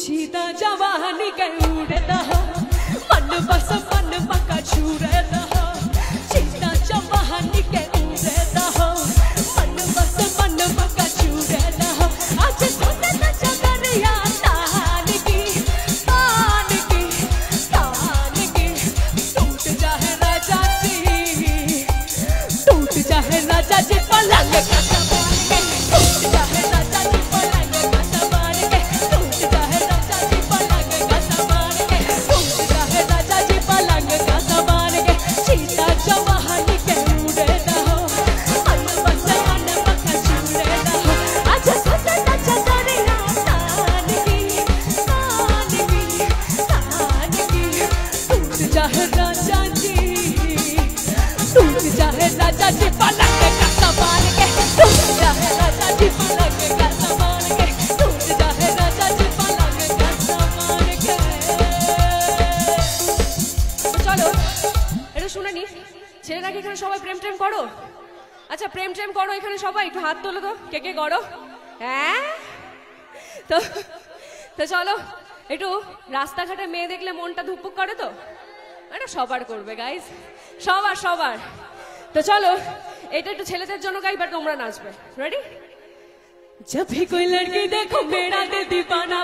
सीता जवानी के उड़ता मन बस मन पका छूरता सीता जवानी के उड़ता मन बस मन पका छूरता आज सोने न चकरिया तान की टूट जाए राजा जी पलंग का सामान के टूट जाए राजा जी पलंग का सामान के टूट जाए राजा जी पलंग का सामान के टूट जाए राजा जी पलंग का सामान के सीता जवानी के उड़ता हो मन बस मन पका छूरता हो आज सोने न चकरिया तान की टूट जाए राजा जी पलंग का सामान के टूट जाए राजा जी पलंग का सामान के टूट जाए राजा जी पलंग का सामान के चलो এটা শুনে নি ছেলেরা কি এখানে সবাই প্রেম টেম করো আচ্ছা প্রেম টেম করো এখানে সবাই একটু হাত তোলো তো কে কে করো হ্যাঁ তো তো চলো একটু রাস্তাঘাটে মেয়ে দেখলে মনটা ধুকপুক করে তো এটা সবার করবে গাইস সবার तो चलो এটা একটু ছেলেদের জন্য গাইবার তোমরা নাচবে রেডি जब भी कोई लड़की देखो मेरा दिल दीवाना